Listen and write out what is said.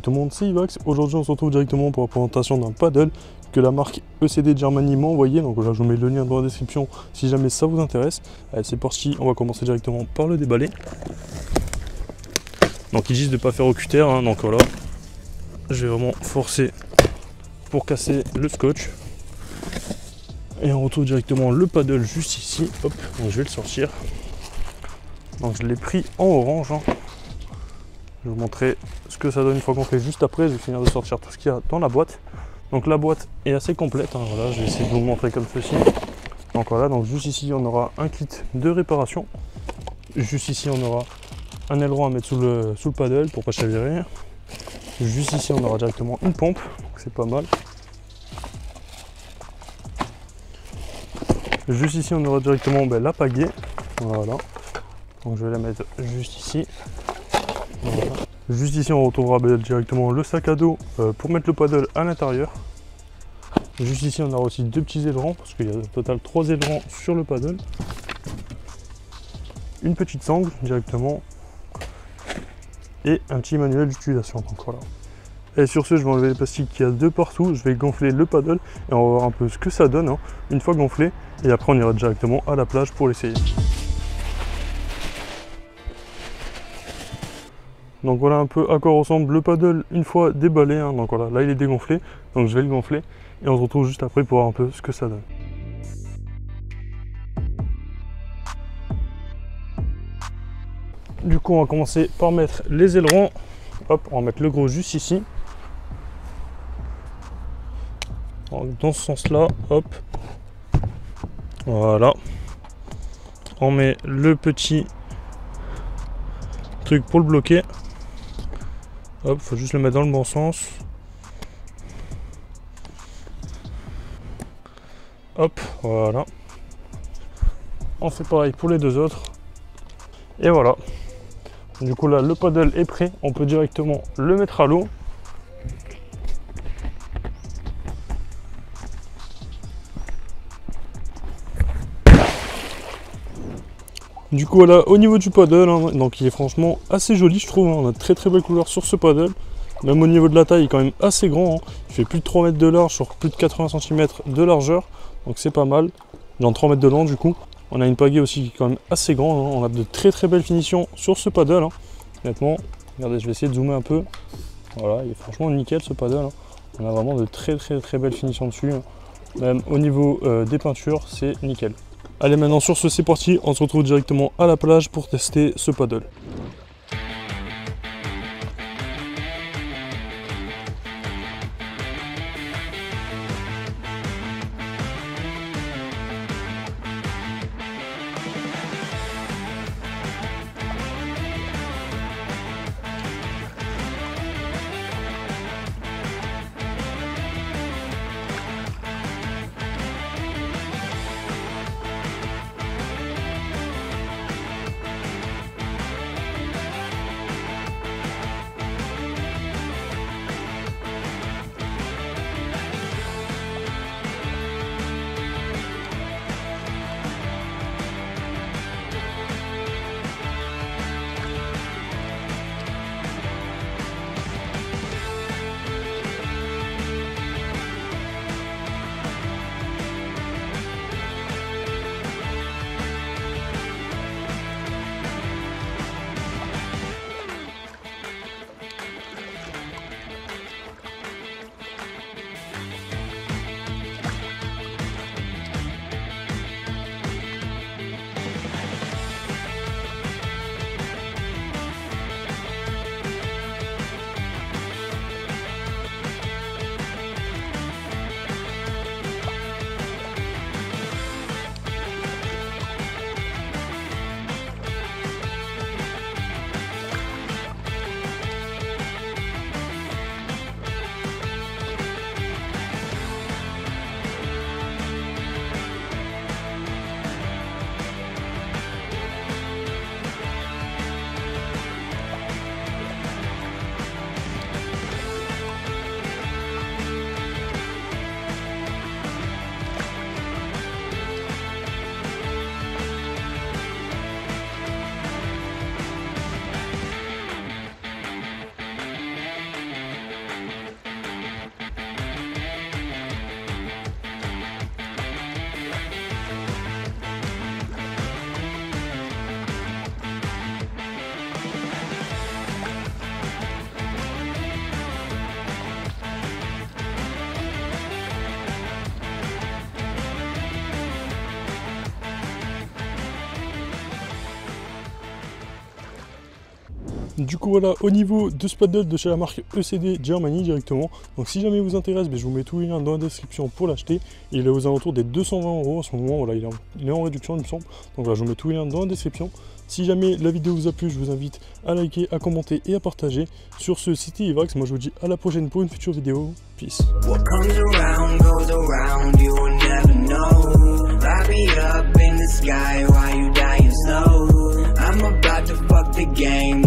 Salut tout le monde, c'est Ivax. Aujourd'hui on se retrouve directement pour la présentation d'un paddle que la marque ECD Germany m'a envoyé. Donc là je vous mets le lien dans la description si jamais ça vous intéresse. Allez c'est parti, on va commencer directement par le déballer. Donc ils disent de ne pas faire au cutter, hein, donc voilà. Je vais vraiment forcer pour casser le scotch. Et on retrouve directement le paddle juste ici. Hop, donc je vais le sortir. Donc je l'ai pris en orange. Hein. Je vais vous montrer ce que ça donne une fois qu'on fait juste après. Je vais finir de sortir tout ce qu'il y a dans la boîte. Donc la boîte est assez complète. Hein, voilà, je vais essayer de vous montrer comme ceci. Donc voilà, donc juste ici on aura un kit de réparation. Juste ici on aura un aileron à mettre sous le paddle pour pas chavirer. Juste ici on aura directement une pompe, donc c'est pas mal. Juste ici on aura directement la pagaie. Voilà. Donc je vais la mettre juste ici. Voilà. Juste ici on retrouvera directement le sac à dos pour mettre le paddle à l'intérieur. Juste ici on aura aussi deux petits ailerons parce qu'il y a au total 3 ailerons sur le paddle. Une petite sangle directement et un petit manuel d'utilisation. Donc voilà. Et sur ce je vais enlever les plastiques qu'il y a de partout, je vais gonfler le paddle et on va voir un peu ce que ça donne hein, une fois gonflé, et après on ira directement à la plage pour l'essayer. Donc voilà un peu à quoi ressemble le paddle une fois déballé, hein. Donc voilà, là il est dégonflé, donc je vais le gonfler et on se retrouve juste après pour voir un peu ce que ça donne. Du coup on va commencer par mettre les ailerons. Hop, on va mettre le gros juste ici. Donc, dans ce sens là, hop. Voilà. On met le petit truc pour le bloquer. Hop, faut juste le mettre dans le bon sens. Hop, voilà. On fait pareil pour les deux autres. Et voilà. Du coup là, le paddle est prêt. On peut directement le mettre à l'eau. Du coup voilà, au niveau du paddle, hein, donc il est franchement assez joli je trouve, hein. On a de très belles couleurs sur ce paddle. Même au niveau de la taille, il est quand même assez grand, hein. Il fait plus de 3 mètres de large sur plus de 80 cm de largeur, donc c'est pas mal. Dans 3 mètres de long du coup. On a une pagaie aussi qui est quand même assez grande, hein. On a de très belles finitions sur ce paddle, hein. Honnêtement, regardez, je vais essayer de zoomer un peu. Voilà, il est franchement nickel ce paddle, hein. On a vraiment de très belles finitions dessus, hein. Même au niveau des peintures, c'est nickel. Allez maintenant sur ce c'est parti, on se retrouve directement à la plage pour tester ce paddle. Du coup voilà, au niveau de ce paddle de chez la marque ECD Germany directement, donc si jamais il vous intéresse, je vous mets tous les liens dans la description pour l'acheter. Il est aux alentours des 220 € en ce moment, voilà, il est en réduction il me semble. Donc voilà, je vous mets tous les liens dans la description. Si jamais la vidéo vous a plu, je vous invite à liker, à commenter et à partager. Sur ce, c'était Ivax, moi je vous dis à la prochaine pour une future vidéo. Peace. I'm about to fuck the game.